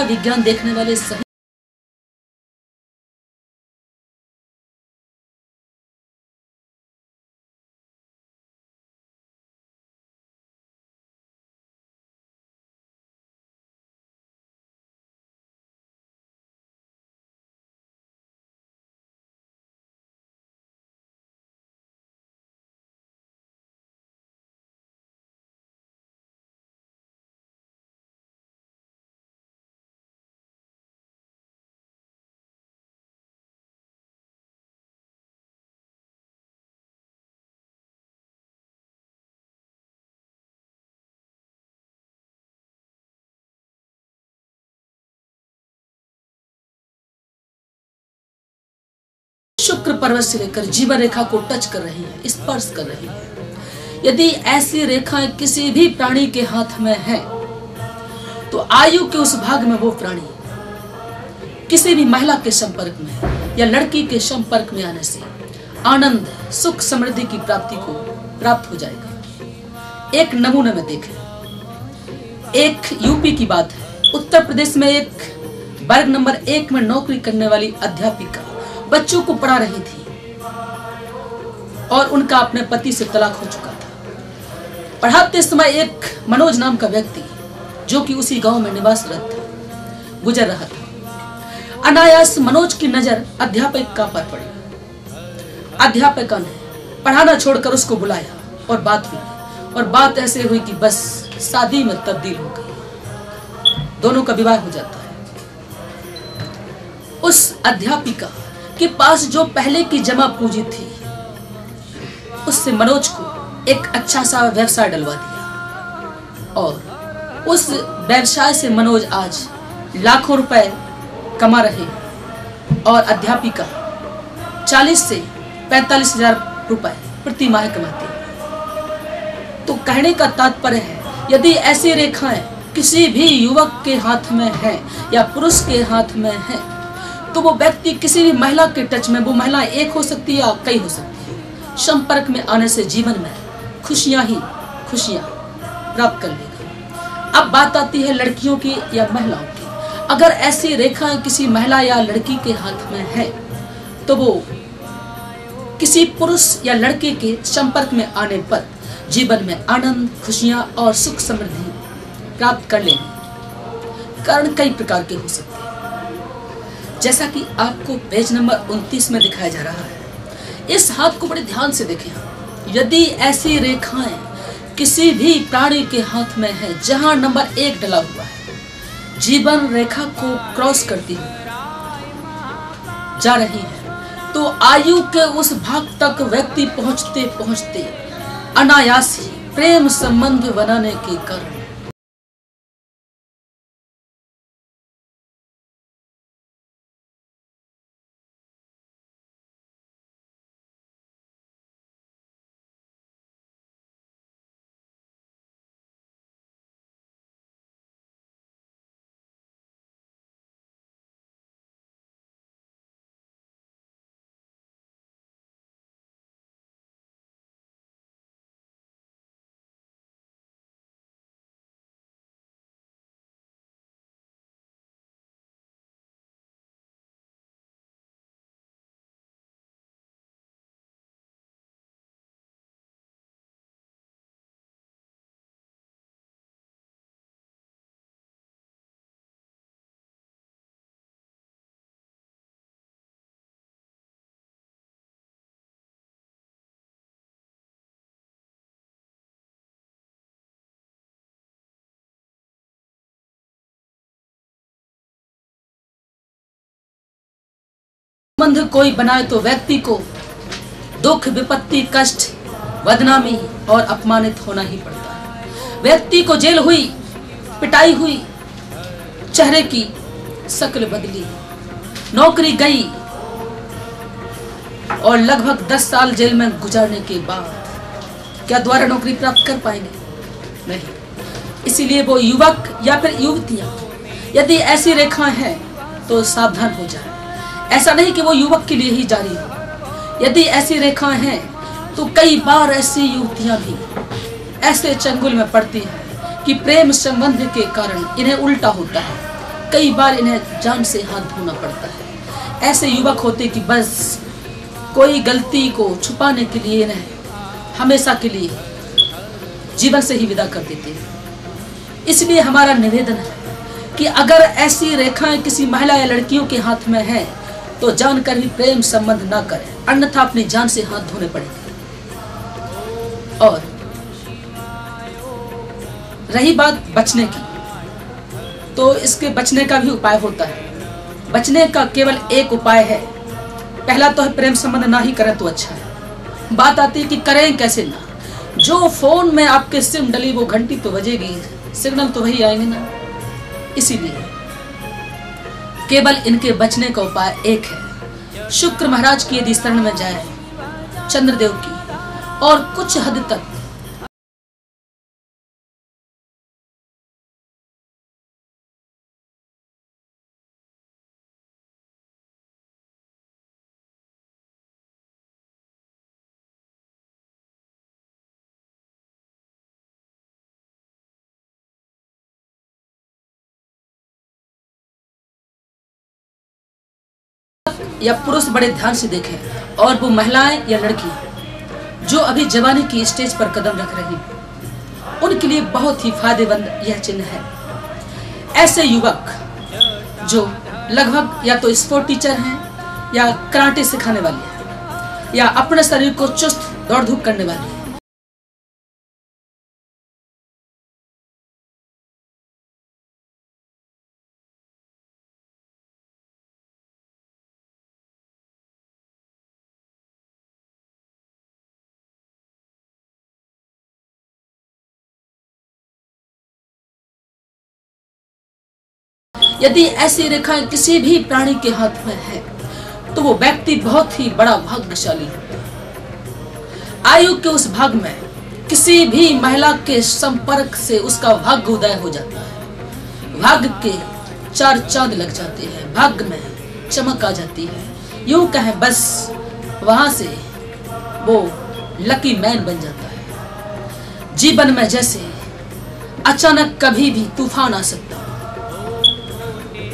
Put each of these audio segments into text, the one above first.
विज्ञान देखने वाले सही शुक्र पर्वत से लेकर जीवन रेखा को टच कर रही है, स्पर्श कर रही है। यदि ऐसी रेखाएं किसी भी प्राणी के हाथ में है तो आयु के उस भाग में वो प्राणी किसी भी महिला के संपर्क में या लड़की के संपर्क में आने से आनंद, सुख, समृद्धि की प्राप्ति को प्राप्त हो जाएगा। एक नमूने में देखें, एक यूपी की बात है। उत्तर प्रदेश में एक वर्ग नंबर 1 में नौकरी करने वाली अध्यापिका बच्चों को पढ़ा रही थी और उनका अपने पति से तलाक हो चुका था। पढ़ाते समय एक मनोज नाम का व्यक्ति जो कि उसी गांव में निवासरत था, गुजर रहा था। अनायास मनोज की नजर अध्यापिका पर पड़ी। अध्यापिका ने पढ़ाना छोड़कर उसको बुलाया और बात हुई, और बात ऐसे हुई कि बस शादी में तब्दील हो गई, दोनों का विवाह हो जाता है। उस अध्यापिका के पास जो पहले की जमा पूंजी थी उससे मनोज को एक अच्छा सा व्यवसाय डलवा दिया और उस व्यवसाय से मनोज आज लाखों रुपए कमा रहे हैं और अध्यापिका 40 से 45 हजार रुपए प्रति माह कमाती है। तो कहने का तात्पर्य है, यदि ऐसी रेखाएं किसी भी युवक के हाथ में है या पुरुष के हाथ में है तो वो व्यक्ति किसी भी महिला के टच में, वो महिला एक हो सकती है या कई हो सकती है, संपर्क में आने से जीवन में खुशियां ही खुशियां प्राप्त कर लेगा। अब बात आती है लड़कियों की या महिलाओं की। अगर ऐसी रेखाएं किसी महिला या लड़की के हाथ में है तो वो किसी पुरुष या लड़के के संपर्क में आने पर जीवन में आनंद, खुशियां और सुख समृद्धि प्राप्त कर लेंगे। कारण कई प्रकार के हो सकते हैं, जैसा कि आपको पेज नंबर 29 में दिखाया जा रहा है। इस हाथ को बड़े ध्यान से देखें। यदि ऐसी रेखाएं किसी भी प्राणी के हाथ में है जहां नंबर 1 डला हुआ है, जीवन रेखा को क्रॉस करती हुई जा रही है, तो आयु के उस भाग तक व्यक्ति पहुंचते पहुंचते अनायास ही प्रेम संबंध बनाने के कारण संबंध कोई बनाए तो व्यक्ति को दुख, विपत्ति, कष्ट, बदनामी और अपमानित होना ही पड़ता है। व्यक्ति को जेल हुई, पिटाई हुई, चेहरे की शक्ल बदली, नौकरी गई और लगभग 10 साल जेल में गुजारने के बाद क्या दोबारा नौकरी प्राप्त कर पाएंगे? नहीं। इसीलिए वो युवक या फिर युवतियां यदि ऐसी रेखाएं हैं तो सावधान हो जाए। ऐसा नहीं कि वो युवक के लिए ही जारी हो। यदि ऐसी रेखाएं हैं तो कई बार ऐसी युवतियां भी ऐसे चंगुल में पड़ती हैं कि प्रेम संबंध के कारण इन्हें उल्टा होता है कई बार इन्हें जान से हाथ धोना पड़ता है। ऐसे युवक होते कि बस कोई गलती को छुपाने के लिए इन्हें हमेशा के लिए जीवन से ही विदा कर देते हैं। इसलिए हमारा निवेदन है कि अगर ऐसी रेखाएं किसी महिला या लड़कियों के हाथ में हैं तो जानकर भी प्रेम संबंध ना करें, अन्यथा अपनी जान से हाथ धोने पड़ेंगे। और रही बात बचने की, तो इसके बचने का भी उपाय होता है। बचने का केवल एक उपाय है। पहला तो है प्रेम संबंध ना ही करें तो अच्छा है। बात आती है कि करें कैसे ना। जो फोन में आपके सिम डली वो घंटी तो बजेगी, सिग्नल तो वही आएंगे ना। इसीलिए केवल इनके बचने का उपाय एक है। शुक्र महाराज की यदि शरण में जाए, चंद्रदेव की, और कुछ हद तक या पुरुष बड़े ध्यान से देखें, और वो महिलाएं या लड़की जो अभी जवानी की स्टेज पर कदम रख रही, उनके लिए बहुत ही फायदेमंद यह चिन्ह है। ऐसे युवक जो लगभग या तो स्पोर्ट टीचर हैं, या कराटे सिखाने वाले हैं, या अपने शरीर को चुस्त दौड़ धूप करने वाले हैं, यदि ऐसी रेखाएं किसी भी प्राणी के हाथ में है तो वो व्यक्ति बहुत ही बड़ा भाग्यशाली है। आयु के उस भाग में किसी भी महिला के संपर्क से उसका भाग्य उदय हो जाता है। भाग्य के चार चांद लग जाते हैं, भाग्य में चमक आ जाती है। यूं कहें बस वहां से वो लकी मैन बन जाता है। जीवन में जैसे अचानक कभी भी तूफान आ सकता है,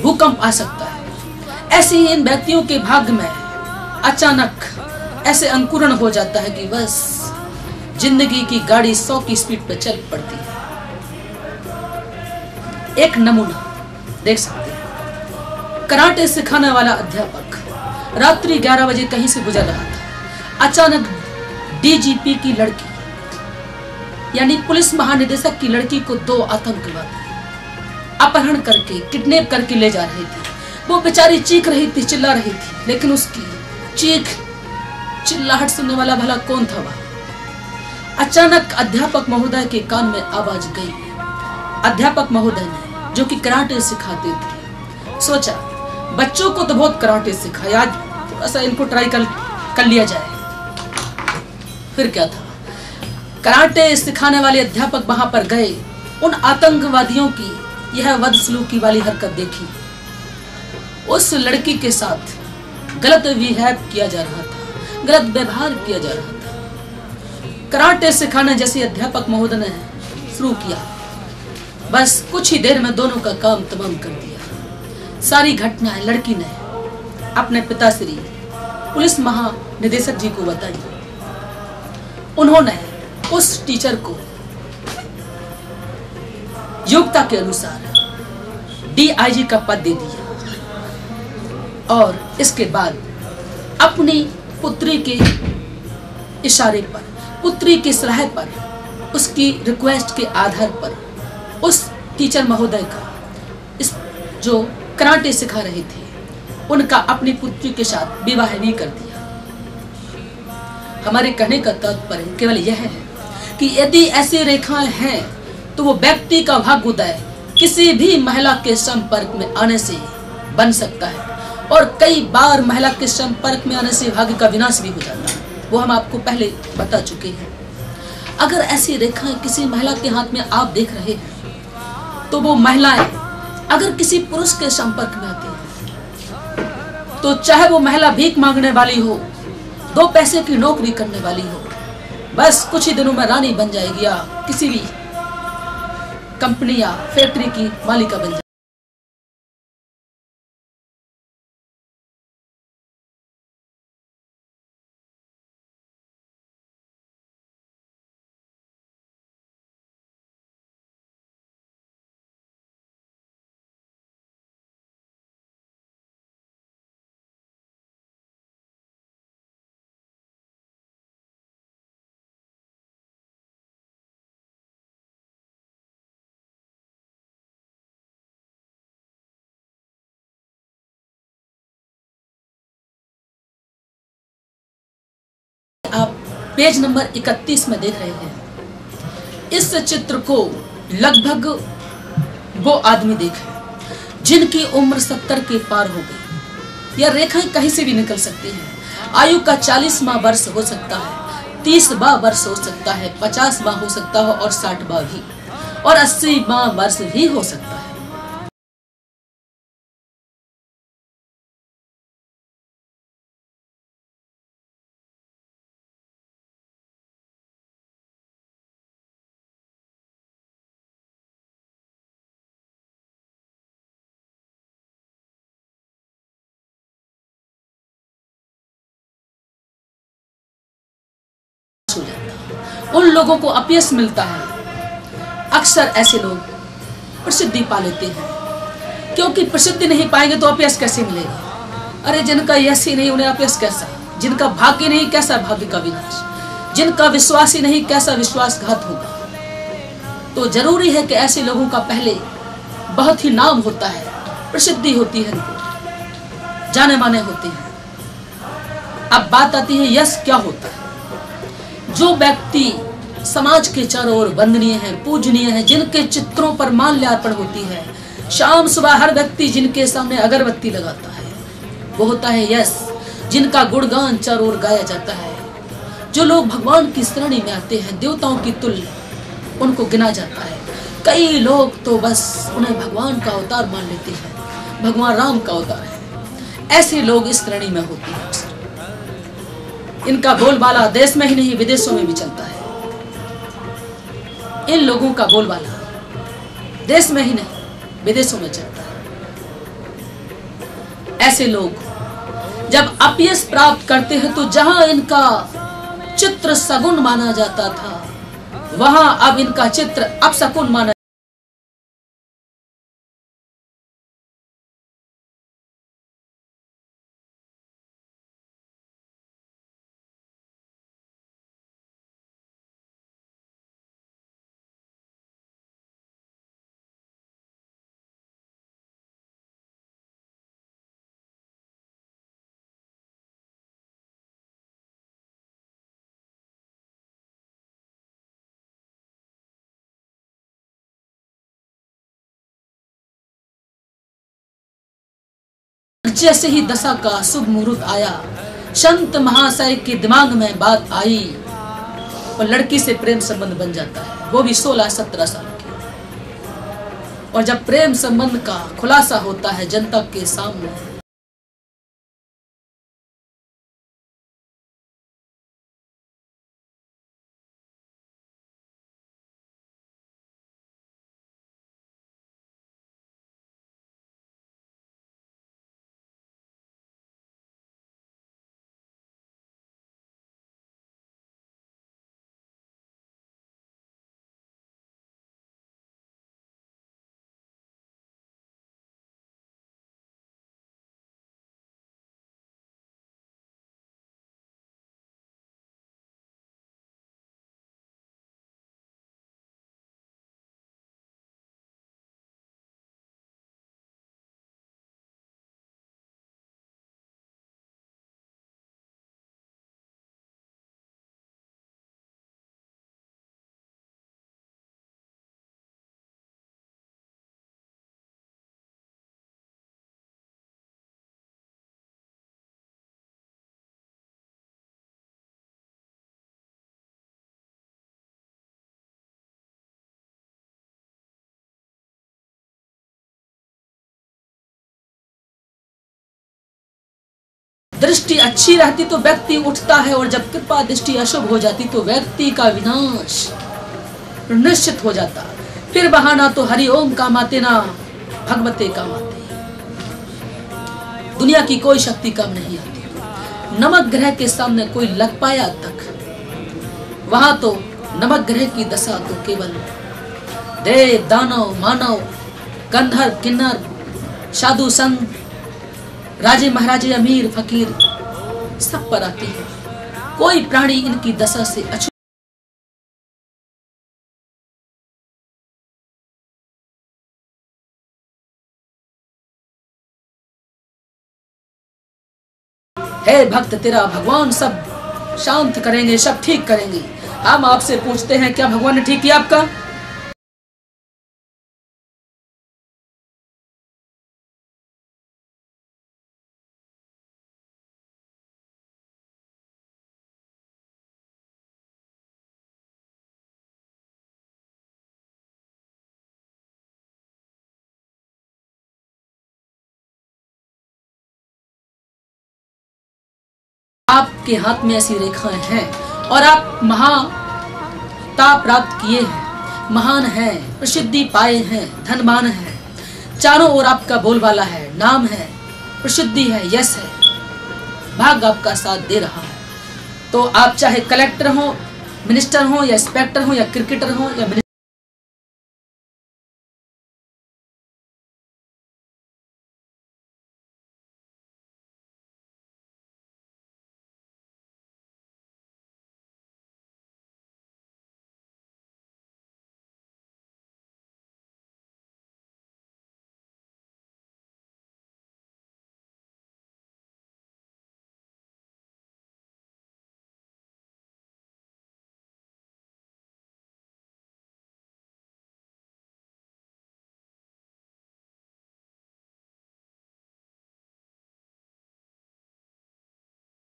भूकंप आ सकता है, ऐसे ही इन व्यक्तियों के भाग्य में अचानक ऐसे अंकुरण हो जाता है कि बस जिंदगी की गाड़ी 100 की स्पीड पर चल पड़ती है। एक नमूना देख सकते हैं। कराटे सिखाने वाला अध्यापक रात्रि 11 बजे कहीं से गुजर रहा था। अचानक डीजीपी की लड़की यानी पुलिस महानिदेशक की लड़की को 2 आतंकवादी अपहरण करके किडनैप करके ले जा रहे थे। वो बेचारी चीख रही थी, चिल्ला रही थी, लेकिन उसकी चीख चिल्लाहट सुनने वाला भला कौन था वह। अचानक अध्यापक महोदय के कान में आवाज गई। अध्यापक महोदय ने, जो कि कराटे सिखाते थे, सोचा बच्चों को तो बहुत कराटे सिखाया, आज थोड़ा सा इनको ट्राई कर लिया जाए। फिर क्या था, कराटे सिखाने वाले अध्यापक वहां पर गए। उन आतंकवादियों की यह बदसलूकी वाली हरकत देखी। उस लड़की के साथ गलत बिहेव किया जा रहा था, गलत व्यवहार किया जा रहा था। कराटे सिखाने जैसे अध्यापक महोदय ने शुरू किया, बस कुछ ही देर में दोनों का काम तमाम कर दिया। सारी घटनाएं लड़की ने अपने पिताश्री पुलिस महानिदेशक जी को बताई। उन्होंने उस टीचर को योग्यता के अनुसार डीआईजी का पद दे दिया, और इसके बाद अपनी पुत्री के इशारे पर, पुत्री की सलाह पर, उसकी रिक्वेस्ट के आधार पर उस टीचर महोदय का, इस जो कराटे सिखा रहे थे, उनका अपनी पुत्री के साथ विवाह नहीं कर दिया। हमारे कहने का तात्पर्य केवल यह है कि यदि ऐसी रेखाएं हैं तो वो व्यक्ति का भाग्य उदय किसी भी महिला के संपर्क में आने से बन सकता है, और कई बार महिला के संपर्क में आने से भाग्य का विनाश भी हो जाता है। वो हम आपको पहले बता चुके हैं। अगर ऐसी रेखाएं किसी महिला के हाथ में आप देख रहे हैं तो वो महिलाएं अगर किसी पुरुष के संपर्क में आती है तो चाहे वो महिला भीख मांगने वाली हो, 2 पैसे की नौकरी करने वाली हो, बस कुछ ही दिनों में रानी बन जाएगी या किसी भी कंपनी या फैक्ट्री की मालिका बन जाएगी। पेज नंबर 31 में देख रहे हैं। इस चित्र को लगभग वो आदमी देखे जिनकी उम्र 70 के पार हो गई। यह रेखाएं कहीं से भी निकल सकती हैं। आयु का 40वां वर्ष हो सकता है, 30वां वर्ष हो सकता है, 50वां हो सकता है और 60वां भी, और 80वां वर्ष भी हो सकता है। उन लोगों को अपयश मिलता है। अक्सर ऐसे लोग प्रसिद्धि पा लेते हैं, क्योंकि प्रसिद्धि नहीं पाएंगे तो अपयश कैसे मिलेगा। अरे जिनका यश ही नहीं उन्हें अपयश कैसा, जिनका भाग्य नहीं कैसा भाग्य का विनाश, जिनका विश्वास ही नहीं कैसा विश्वासघात होगा। तो जरूरी है कि ऐसे लोगों का पहले बहुत ही नाम होता है, प्रसिद्धि होती है, जाने माने होते हैं। अब बात आती है यश क्या होता है। जो व्यक्ति समाज के चारों ओर वंदनीय है, पूजनीय है, जिनके चित्रों पर माल्यार्पण होती है, शाम सुबह हर व्यक्ति जिनके सामने अगरबत्ती लगाता है, वो होता है यश, जिनका गुणगान चारों ओर गाया जाता है। जो लोग भगवान की श्रेणी में आते हैं, देवताओं की तुल्य उनको गिना जाता है। कई लोग तो बस उन्हें भगवान का अवतार मान लेते हैं, भगवान राम का अवतार है। ऐसे लोग इस श्रेणी में होते हैं। इनका बोलबाला देश में ही नहीं विदेशों में भी चलता है। इन लोगों का बोलबाला देश में ही नहीं विदेशों में चलता है। ऐसे लोग जब अपयश प्राप्त करते हैं तो जहां इनका चित्र सगुन माना जाता था, वहां अब इनका चित्र अपशकुन माना। जैसे ही दशा का शुभ मुहूर्त आया, संत महाशय के दिमाग में बात आई और लड़की से प्रेम संबंध बन जाता है, वो भी 16-17 साल की। और जब प्रेम संबंध का खुलासा होता है जनता के सामने, दृष्टि अच्छी रहती तो व्यक्ति उठता है, और जब कृपा दृष्टि अशुभ हो जाती तो व्यक्ति का विनाश निश्चित हो जाता। फिर बहाना तो हरिओम काम आते ना भगवते काम आते। दुनिया की कोई शक्ति कम नहीं आती। नमक ग्रह के सामने कोई लग पाया तक, वहां तो नमक ग्रह की दशा तो केवल देव दानव मानव गंधर्व किन्नर साधु संत राजे महाराजे अमीर फकीर सब पर आती है। कोई प्राणी इनकी दशा से अछूत है। भक्त तेरा भगवान सब शांत करेंगे, सब ठीक करेंगे। हम आपसे पूछते हैं, क्या भगवान ने ठीक किया आपका? आपके हाथ में ऐसी रेखाएं हैं और आप महानता प्राप्त किए हैं, महान हैं, प्रसिद्धि पाए हैं, धनवान हैं, चारों ओर आपका बोलबाला है, नाम है, प्रसिद्धि है, यश है, भाग्य आपका साथ दे रहा है। तो आप चाहे कलेक्टर हो, मिनिस्टर हो, या इंस्पेक्टर हो, या क्रिकेटर हो, या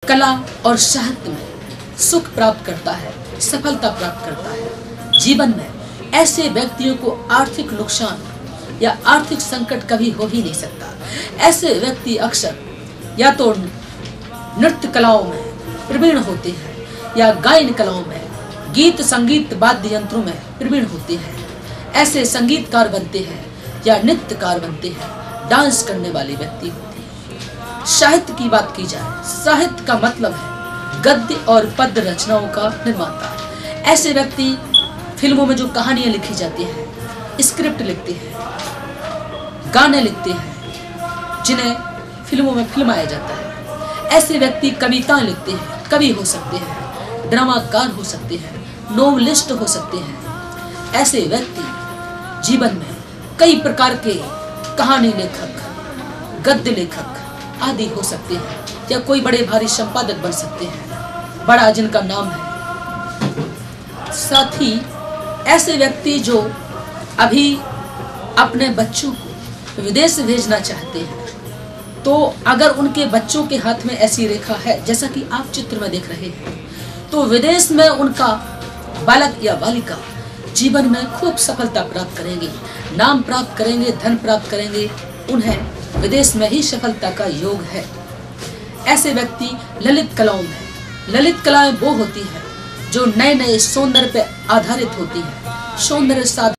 कला और साहित्य में सुख प्राप्त करता है, सफलता प्राप्त करता है। जीवन में ऐसे व्यक्तियों को आर्थिक नुकसान या आर्थिक संकट कभी हो ही नहीं सकता। ऐसे व्यक्ति अक्सर या तो नृत्य कलाओं में प्रवीण होते हैं या गायन कलाओं में, गीत संगीत वाद्य यंत्रों में प्रवीण होते हैं। ऐसे संगीतकार बनते हैं या नृत्यकार बनते हैं, डांस करने वाले व्यक्ति होते हैं। साहित्य की बात की जाए, साहित्य का मतलब है गद्य और पद्य रचनाओं का निर्माता। ऐसे व्यक्ति फिल्मों में जो कहानियां लिखी जाती हैं, स्क्रिप्ट लिखते हैं, गाने लिखते हैं, जिन्हें फिल्मों में फिल्माया जाता है। ऐसे व्यक्ति कविताएं लिखते हैं, कवि हो सकते हैं, ड्रामाकार हो सकते हैं, नोवेलिस्ट हो सकते हैं। ऐसे व्यक्ति जीवन में कई प्रकार के कहानी लेखक, गद्य लेखक आदि हो सकते हैं, या कोई बड़े भारी संपादक बन सकते हैं, बड़ा जिनका नाम है। साथ ही ऐसे व्यक्ति जो अभी अपने बच्चों को विदेश भेजना चाहते हैं, तो अगर उनके बच्चों के हाथ में ऐसी रेखा है, जैसा कि आप चित्र में देख रहे हैं, तो विदेश में उनका बालक या बालिका जीवन में खूब सफलता प्राप्त करेंगे, नाम प्राप्त करेंगे, धन प्राप्त करेंगे। उन्हें विदेश में ही सफलता का योग है। ऐसे व्यक्ति ललित कलाओं में, ललित कलाएं वो होती है जो नए नए सौंदर्य पे आधारित होती है, सौंदर्य साध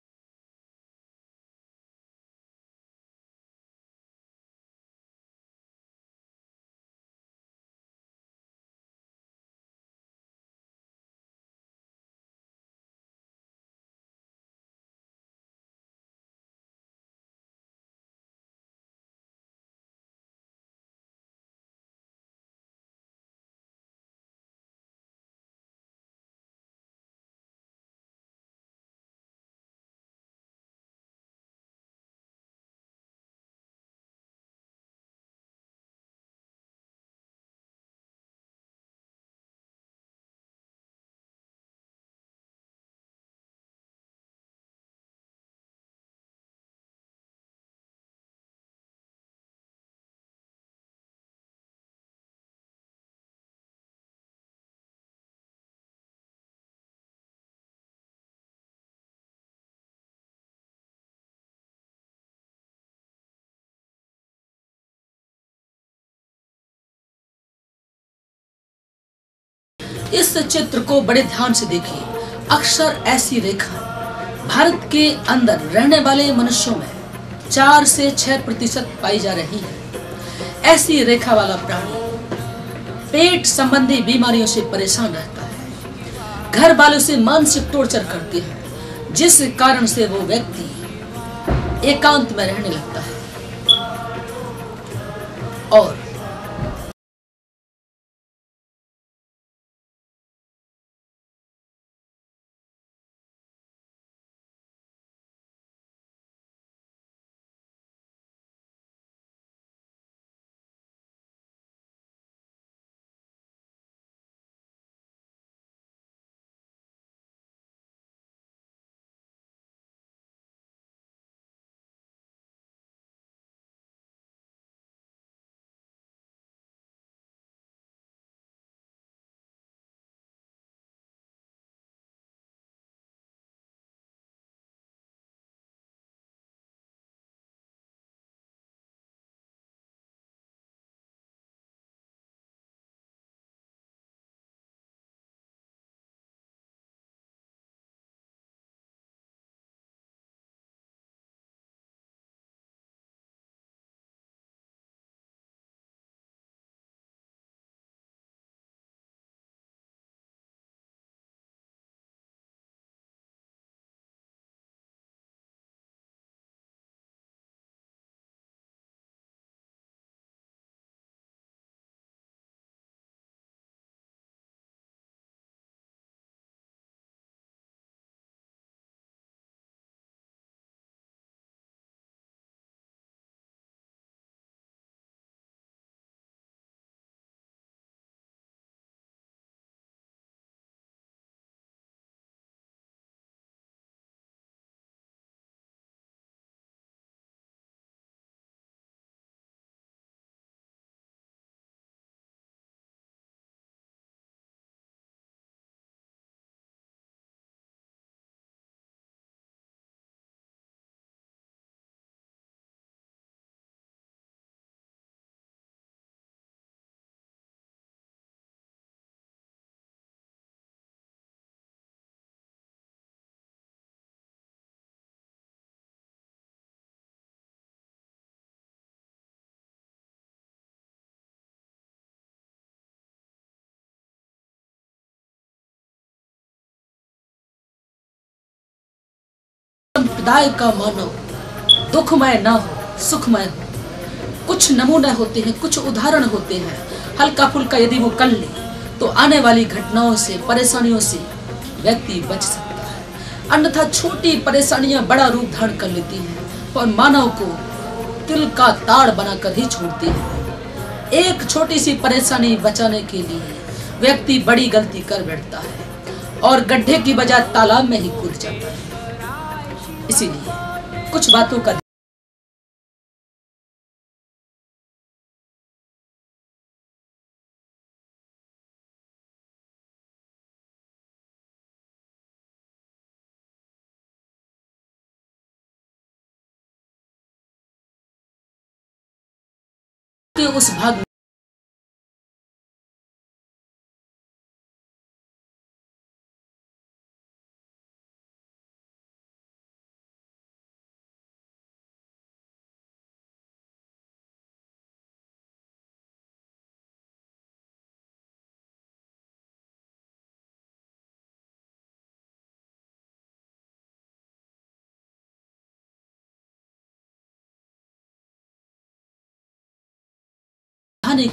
इस चित्र को बड़े ध्यान से देखिए। अक्सर ऐसी रेखा भारत के अंदर रहने वाले मनुष्यों में 4 से 6% पाई जा रही है। ऐसी रेखा वाला प्राणी पेट संबंधी बीमारियों से परेशान रहता है, घर वालों से मानसिक टॉर्चर करते हैं, जिस कारण से वो व्यक्ति एकांत में रहने लगता है और संप्रदाय का मानव दुखमय ना हो, सुखमय हो। कुछ नमूने होते हैं, कुछ उदाहरण होते हैं, हल्का फुल्का यदि वो कर ले तो आने वाली घटनाओं से, परेशानियों से व्यक्ति बच सकता है। अन्यथा छोटी परेशानियां बड़ा रूप धारण कर लेती हैं और मानव को तिल का ताड़ बनाकर ही छोड़ती है। एक छोटी सी परेशानी बचाने के लिए व्यक्ति बड़ी गलती कर बैठता है और गड्ढे की बजाय तालाब में ही कूद जाता है। इसीलिए कुछ बातों का कि उस भाग में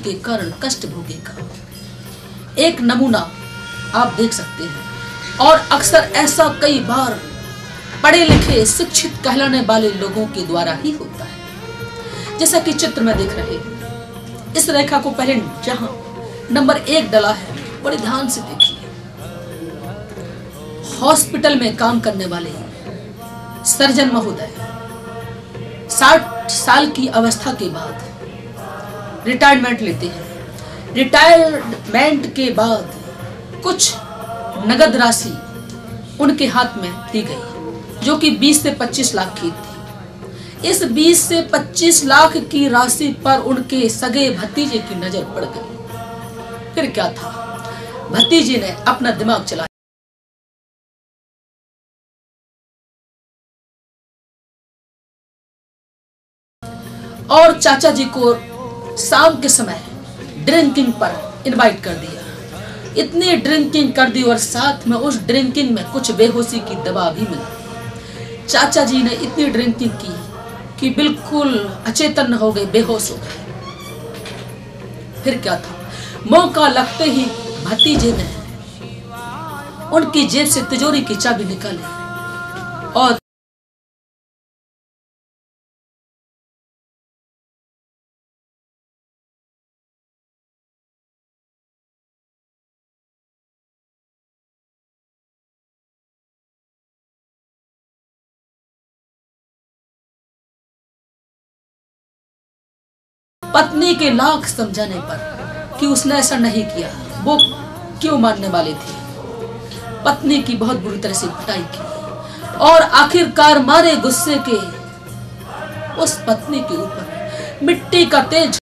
के कारण कष्ट भोगेगा। एक नमूना आप देख सकते हैं और अक्सर ऐसा कई बार पढ़े लिखे शिक्षित कहलाने वाले लोगों के द्वारा ही होता है। जैसा कि चित्र में देख रहे हैं, इस रेखा को पहले जहां नंबर 1 डला है, बड़े ध्यान से देखिए। हॉस्पिटल में काम करने वाले सर्जन महोदय 60 साल की अवस्था के बाद रिटायरमेंट लेते हैं। रिटायरमेंट के बाद कुछ नगद राशि उनके हाथ में दी गई, जो कि 20 से 25 लाख की थी। इस 20 से 25 लाख की राशि पर उनके सगे भतीजे की नजर पड़ गई। फिर क्या था, भतीजे ने अपना दिमाग चलाया और चाचा जी को शाम के समय ड्रिंकिंग पर इनवाइट कर दिया। इतनी ड्रिंकिंग कर दी और साथ में उस ड्रिंकिंग में कुछ बेहोशी की दवा भी मिली। चाचा जी ने इतनी ड्रिंकिंग की कि बिल्कुल अचेतन हो गए, बेहोश हो गए। फिर क्या था, मौका लगते ही भतीजे ने उनकी जेब से तिजोरी की चाबी निकाली और पत्नी के लाख समझाने पर कि उसने ऐसा नहीं किया, वो क्यों मानने वाले थे। पत्नी की बहुत बुरी तरह से पिटाई की और आखिरकार मारे गुस्से के उस पत्नी के ऊपर मिट्टी का तेज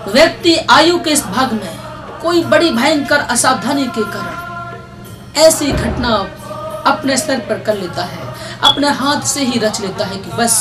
व्यक्ति आयु के इस भाग में कोई बड़ी भयंकर असावधानी के कारण ऐसी घटना अपने स्तर पर कर लेता है, अपने हाथ से ही रच लेता है कि बस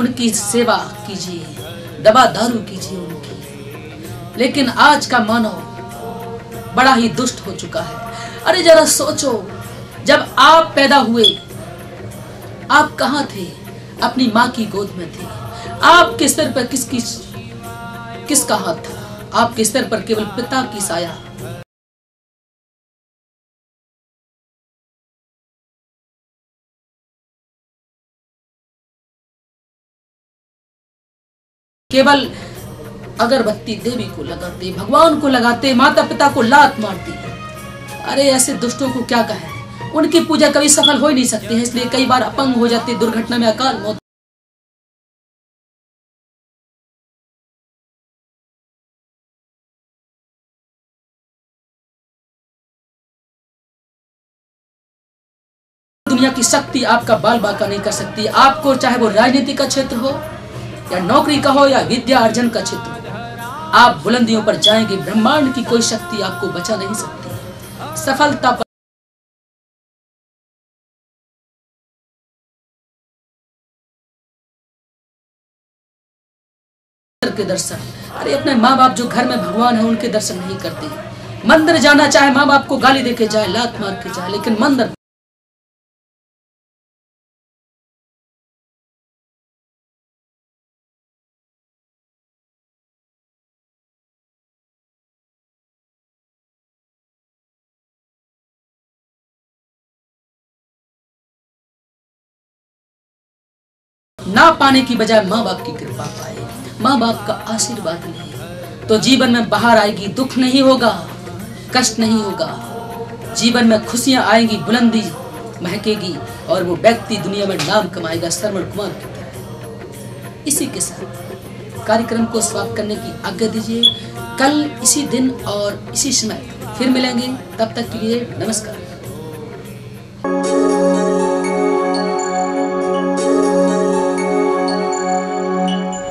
उनकी सेवा कीजिए, दवा दारू कीजिए उनकी। लेकिन आज का मानव बड़ा ही दुष्ट हो चुका है। अरे जरा सोचो, जब आप पैदा हुए आप कहाँ थे? अपनी माँ की गोद में थे। आपके सिर पर किसका हाथ था? आपके सिर पर केवल पिता की साया। केवल अगरबत्ती देवी को लगाते, भगवान को लगाते, माता पिता को लात मारती। अरे ऐसे दुष्टों को क्या कहें? उनकी पूजा कभी सफल हो ही नहीं सकती है, इसलिए कई बार अपंग हो जाते, दुर्घटना में अकाल मौत। दुनिया की शक्ति आपका बाल बांका नहीं कर सकती। आपको चाहे वो राजनीति का क्षेत्र हो या नौकरी का हो या विद्या अर्जन का क्षेत्र हो, आप बुलंदियों पर जाएंगे। ब्रह्मांड की कोई शक्ति आपको बचा नहीं सकती। सफलता पर के दर्शन, अरे अपने माँ बाप जो घर में भगवान है उनके दर्शन नहीं करते। मंदिर जाना चाहे माँ बाप को गाली देके जाए, लात मार के जाए, लेकिन मंदिर ना पाने की बजाय माँ बाप की कृपा पाए, माँ बाप का आशीर्वाद ले, तो जीवन में बाहर आएगी। दुख नहीं होगा, कष्ट नहीं होगा, जीवन में खुशियां आएंगी, बुलंदी महकेगी और वो व्यक्ति दुनिया में नाम कमाएगा श्रवण कुमार की तरह। इसी के साथ कार्यक्रम को समाप्त करने की आज्ञा दीजिए। कल इसी दिन और इसी समय फिर मिलेंगे। तब तक के लिए नमस्कार।